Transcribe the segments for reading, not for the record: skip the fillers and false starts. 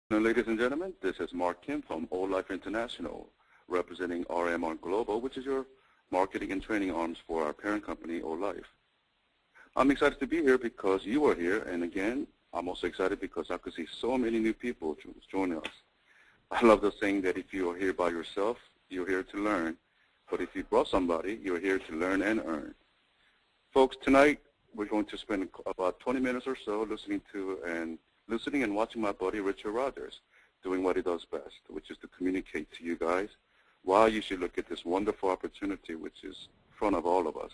Ladies and gentlemen, this is Mark Kim from All Life International, representing RMR Global, which is your marketing and training arms for our parent company, All Life. I'm excited to be here because you are here, and again, I'm also excited because I could see so many new people joining us. I love the saying that if you are here by yourself, you're here to learn, but if you brought somebody, you're here to learn and earn. Folks, tonight we're going to spend about 20 minutes or so listening and watching my buddy Richard Rodgers doing what he does best, which is to communicate to you guys why you should look at this wonderful opportunity which is in front of all of us.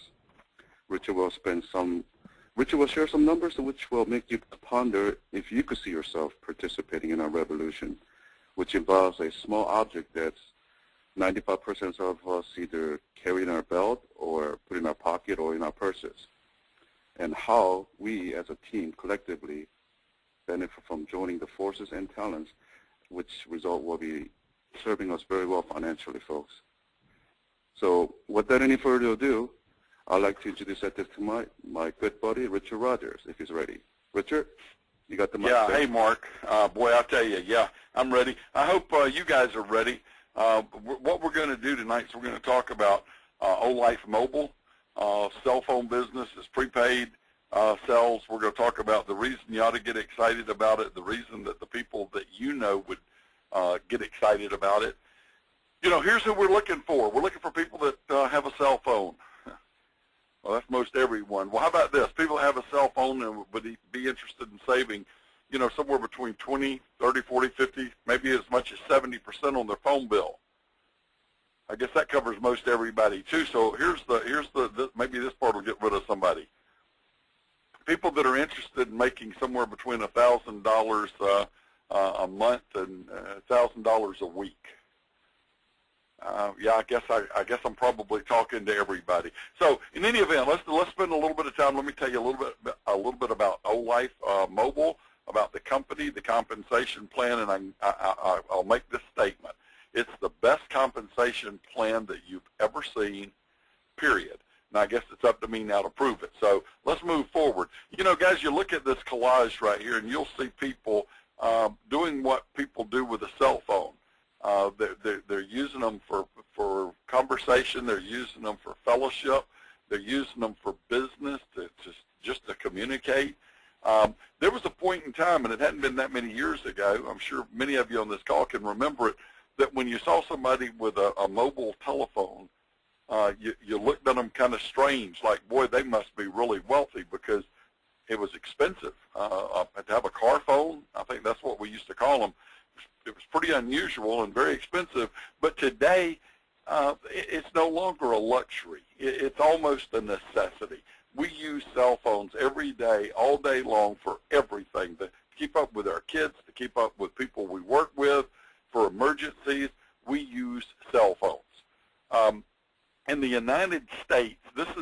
Richard will share some numbers which will make you ponder if you could see yourself participating in our revolution, which involves a small object that's 95% of us either carry in our belt or put in our pocket or in our purses, and how we as a team collectively benefit from joining the forces and talents, which result will be serving us very well financially, folks. So without any further ado, I'd like to introduce at this to my good buddy, Richard Rodgers, if he's ready. Richard, you got the mic. Yeah, hey, Mark. Boy, I'll tell you, yeah, I'm ready. I hope you guys are ready. What we're going to do tonight is we're going to talk about All Life Mobile, cell phone business is prepaid, cells. We're going to talk about the reason you ought to get excited about it, the reason that the people that you know would get excited about it. You know, here's who we're looking for. We're looking for people that have a cell phone. Well, that's most everyone. Well, how about this? People that have a cell phone and would be interested in saving, you know, somewhere between 20, 30, 40, 50, maybe as much as 70% on their phone bill. I guess that covers most everybody too. So here's maybe this part will get rid of somebody. People that are interested in making somewhere between $1,000 a month and $1,000 a week. Yeah, I guess I'm probably talking to everybody. So in any event, let's spend a little bit of time. Let me tell you a little bit about All Life Mobile, about the company, the compensation plan, and I'll make this statement: it's the best compensation plan that you've ever seen. Period. And I guess it's up to me now to prove it. So let's move forward. You know, guys, you look at this collage right here, and you'll see people doing what people do with a cell phone. They're using them for conversation. They're using them for fellowship. They're using them for business, just to communicate. There was a point in time, and it hadn't been that many years ago, I'm sure many of you on this call can remember it, that when you saw somebody with a mobile telephone, you looked at them kind of strange, like, boy, they must be really wealthy, because it was expensive. To have a car phone, I think that's what we used to call them, it was pretty unusual and very expensive. But today, it's no longer a luxury. It's almost a necessity. We use cell phones every day, all day long, for everything, to keep up with our kids, to keep up with people we work with, for emergencies. We use cell phones. In the United States,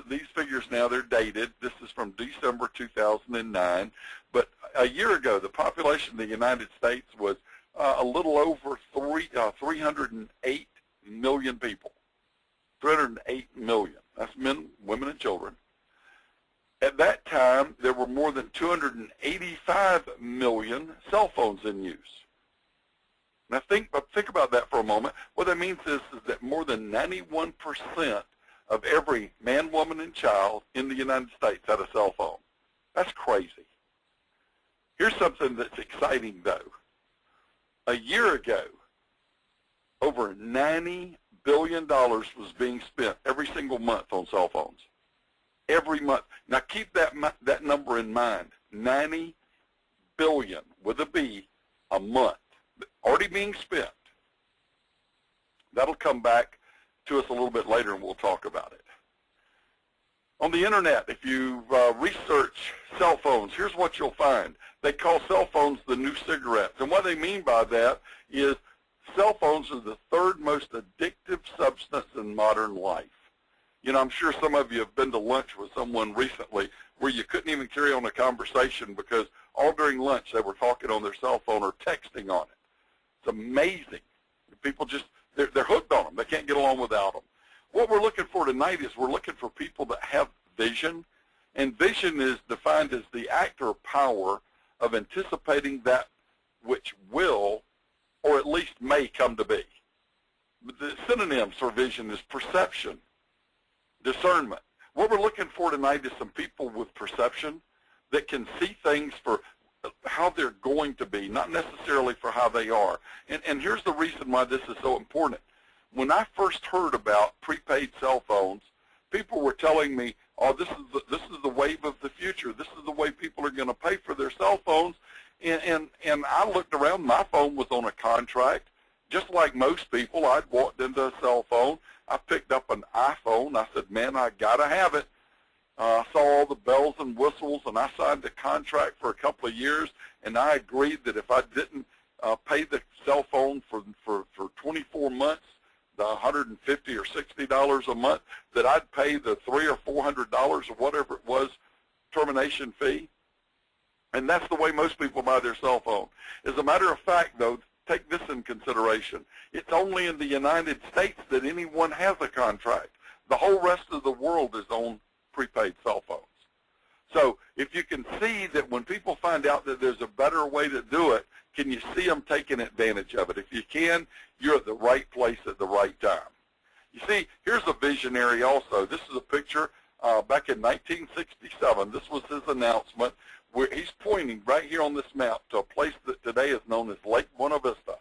these figures now, they're dated. This is from December 2009. But a year ago, the population of the United States was a little over 308 million people. 308 million. That's men, women, and children. At that time, there were more than 285 million cell phones in use. Now think about that for a moment. What that means is that more than 91% of every man, woman, and child in the United States had a cell phone. That's crazy. Here's something that's exciting, though. A year ago, over $90 billion was being spent every single month on cell phones. Every month. Now keep that number in mind. $90 billion with a B a month. Already being spent. That'll come back to us a little bit later, and we'll talk about it. On the internet, if you research cell phones, here's what you'll find. They call cell phones the new cigarettes. And what they mean by that is cell phones are the third most addictive substance in modern life. You know, I'm sure some of you have been to lunch with someone recently where you couldn't even carry on a conversation because all during lunch they were talking on their cell phone or texting on it. It's amazing. People just, they're hooked on them. They can't get along without them. What we're looking for tonight is we're looking for people that have vision, and vision is defined as the act or power of anticipating that which will, or at least may come to be. The synonyms for vision is perception, discernment. What we're looking for tonight is some people with perception that can see things for how they're going to be, not necessarily for how they are. And here's the reason why this is so important. When I first heard about prepaid cell phones, people were telling me, oh, this is the wave of the future. This is the way people are going to pay for their cell phones. And I looked around. My phone was on a contract. Just like most people, I'd walked into a cell phone. I picked up an iPhone. I said, man, I got to have it. I saw all the bells and whistles, and I signed a contract for a couple of years, and I agreed that if I didn't pay the cell phone for 24 months, the $150 or $60 a month, that I'd pay the $300 or $400 or whatever it was termination fee. And that's the way most people buy their cell phone. As a matter of fact, though, take this in consideration. It's only in the United States that anyone has a contract. The whole rest of the world is on prepaid cell phones. So if you can see that when people find out that there's a better way to do it, can you see them taking advantage of it? If you can, you're at the right place at the right time. You see, here's a visionary also. This is a picture back in 1967. This was his announcement, where he's pointing right here on this map to a place that today is known as Lake Buena Vista.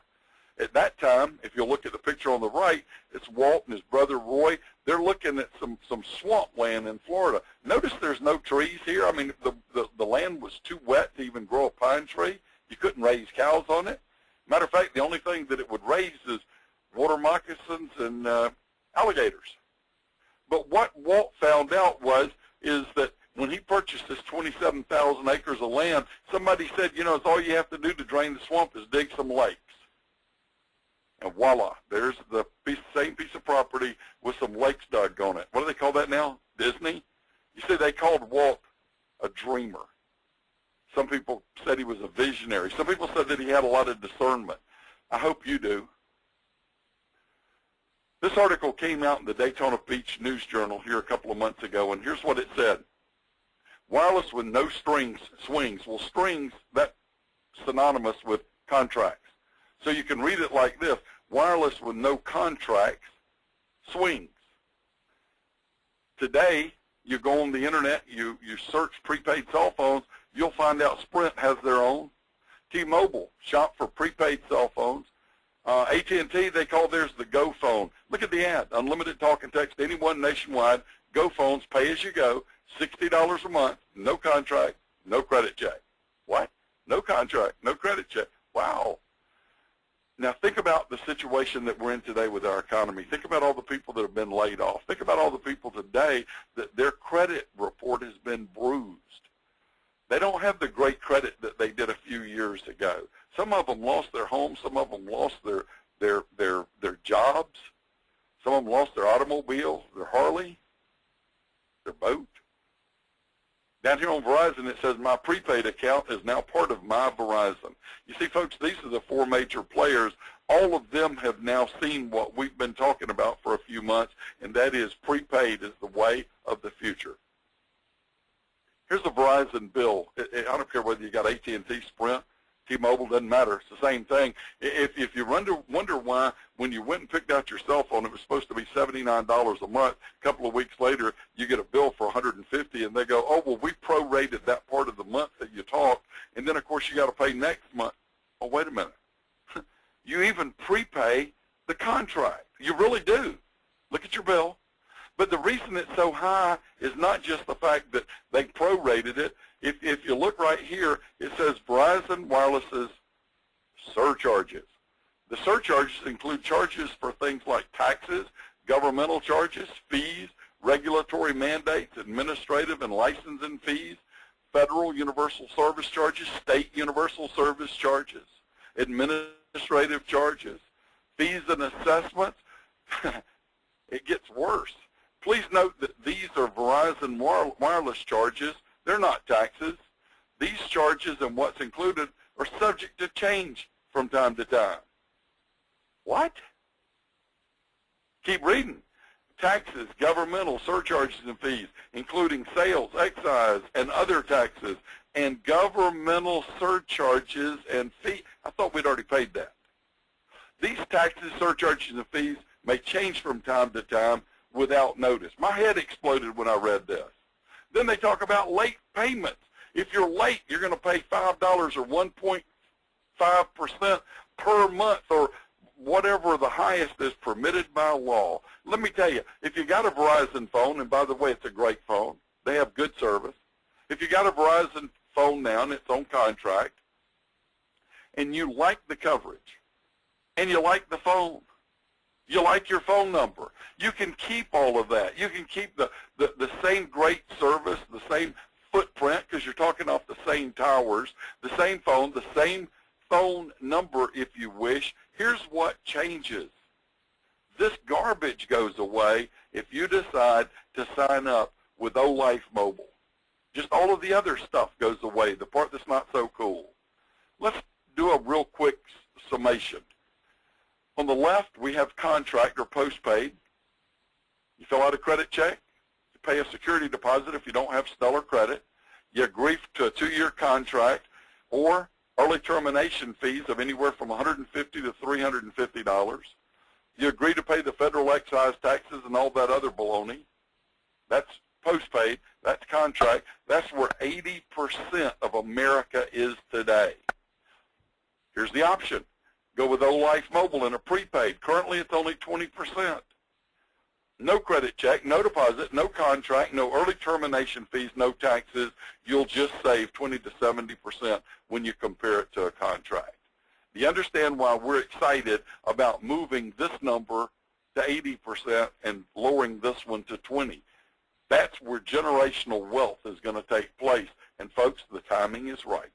At that time, if you'll look at the picture on the right, it's Walt and his brother Roy. They're looking at some swamp land in Florida. Notice there's no trees here. I mean, the land was too wet to even grow a pine tree. You couldn't raise cows on it. Matter of fact, the only thing that it would raise is water moccasins and alligators. But what Walt found out is that when he purchased this 27,000 acres of land, somebody said, you know, it's all you have to do to drain the swamp is dig some lakes. And voila, there's the same piece of property with some lakes dug on it. What do they call that now? Disney? You see, they called Walt a dreamer. Some people said he was a visionary. Some people said that he had a lot of discernment. I hope you do. This article came out in the Daytona Beach News Journal here a couple of months ago, and here's what it said. Wireless with no strings swings. Well, strings, that's synonymous with contracts. So you can read it like this: wireless with no contracts swings. Today, you go on the internet, you search prepaid cell phones, you'll find out Sprint has their own. T-Mobile, shop for prepaid cell phones. AT&T, they call theirs the Go Phone. Look at the ad: unlimited talk and text to anyone nationwide. Go Phones, pay as you go, $60 a month, no contract, no credit check. What? No contract, no credit check. Wow. Now think about the situation that we're in today with our economy. Think about all the people that have been laid off. Think about all the people today that their credit report has been bruised. They don't have the great credit that they did a few years ago. Some of them lost their homes. Some of them lost their jobs. Some of them lost their automobile, their Harley, their boat. Down here on Verizon, it says my prepaid account is now part of my Verizon. You see, folks, these are the four major players. All of them have now seen what we've been talking about for a few months, and that is prepaid is the way of the future. Here's a Verizon bill. I don't care whether you got AT&T, Sprint, T-Mobile, doesn't matter. It's the same thing. If you wonder why when you went and picked out your cell phone, it was supposed to be $79 a month. A couple of weeks later, you get a bill for $150, and they go, oh, well, we prorated that part of the month that you talked, and then, of course, you got to pay next month. Oh, wait a minute. You even prepay the contract. You really do. Look at your bill. But the reason it's so high is not just the fact that they prorated it. If you look right here, it says Verizon Wireless's surcharges. The surcharges include charges for things like taxes, governmental charges, fees, regulatory mandates, administrative and licensing fees, federal universal service charges, state universal service charges, administrative charges, fees and assessments. It gets worse. Please note that these are Verizon Wireless charges. They're not taxes. These charges and what's included are subject to change from time to time. What? Keep reading. Taxes, governmental surcharges and fees, including sales, excise, and other taxes, and governmental surcharges and fees. I prepaid that. These taxes, surcharges, and fees may change from time to time without notice. My head exploded when I read this. Then they talk about late payments. If you're late, you're going to pay $5 or 1.5% per month or whatever the highest is permitted by law. Let me tell you, if you got a Verizon phone, and by the way, it's a great phone. They have good service. If you got a Verizon phone now and it's on contract, and you like the coverage, and you like the phone, you like your phone number, you can keep all of that. You can keep the same great service, the same footprint, because you're talking off the same towers, the same phone number if you wish. Here's what changes. This garbage goes away if you decide to sign up with O-Life Mobile. Just all of the other stuff goes away, the part that's not so cool. Let's do a real quick summation. On the left, we have contract or postpaid. You fill out a credit check. You pay a security deposit if you don't have stellar credit. You agree to a 2-year contract or early termination fees of anywhere from $150 to $350. You agree to pay the federal excise taxes and all that other baloney. That's postpaid. That's contract. That's where 80% of America is today. Here's the option. Go with O-Life Mobile in a prepaid. Currently, it's only 20%. No credit check, no deposit, no contract, no early termination fees, no taxes. You'll just save 20 to 70% when you compare it to a contract. Do you understand why we're excited about moving this number to 80% and lowering this one to 20? That's where generational wealth is going to take place. And, folks, the timing is right.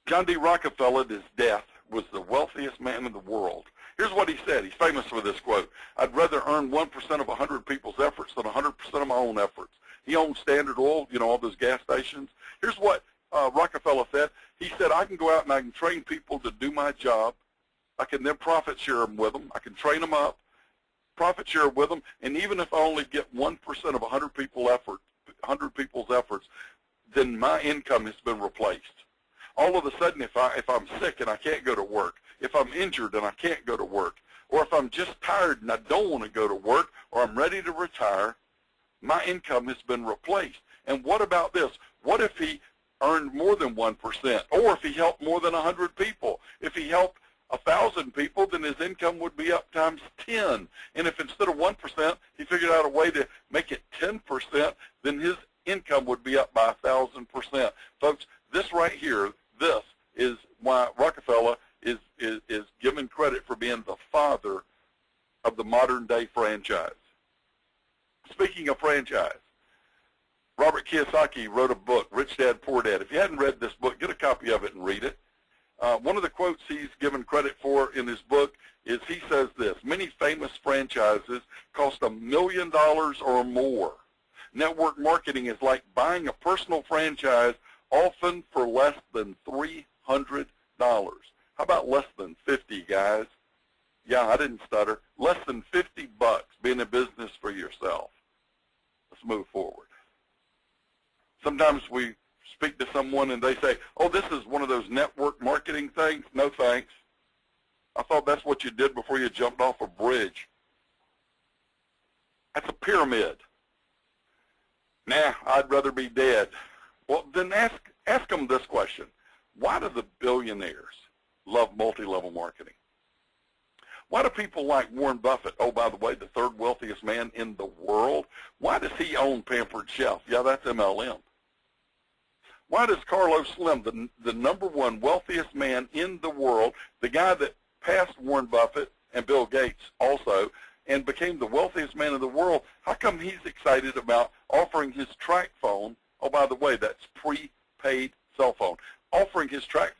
John D. Rockefeller, at his death, was the wealthiest man in the world. Here's what he said. He's famous for this quote. I'd rather earn 1% of 100 people's efforts than 100% of my own efforts. He owned Standard Oil, you know, all those gas stations. Here's what Rockefeller said. He said, I can go out and I can train people to do my job. I can then profit share them with them. I can train them up, profit share with them, and even if I only get 1% of 100 people's efforts, then my income has been replaced. All of a sudden, if I'm sick and I can't go to work, if I'm injured and I can't go to work, or if I'm just tired and I don't want to go to work, or I'm ready to retire, my income has been replaced. And what about this? What if he earned more than 1%, or if he helped more than 100 people? If he helped 1,000 people, then his income would be up times 10. And if instead of 1%, he figured out a way to make it 10%, then his income would be up by 1,000%. Folks, this right here, this is why Rockefeller is given credit for being the father of the modern day franchise. Speaking of franchise, Robert Kiyosaki wrote a book, Rich Dad, Poor Dad. If you hadn't read this book, get a copy of it and read it. One of the quotes he's given credit for in his book is he says this: many famous franchises cost $1 million or more. Network marketing is like buying a personal franchise, often for less than $300. How about less than 50, guys? Yeah, I didn't stutter. Less than 50 bucks being in business for yourself. Let's move forward. Sometimes we speak to someone and they say, oh, this is one of those network marketing things. No thanks. I thought that's what you did before you jumped off a bridge. That's a pyramid. Nah, I'd rather be dead. Well, then ask them this question. Why do the billionaires love multi-level marketing? Why do people like Warren Buffett, oh, by the way, the third wealthiest man in the world, why does he own Pampered Chef? Yeah, that's MLM. Why does Carlos Slim, the #1 wealthiest man in the world, the guy that passed Warren Buffett and Bill Gates also, and became the wealthiest man in the world, how come he's excited about offering his track phone? Oh, by the way, that's prepaid cell phone. Offering his track phone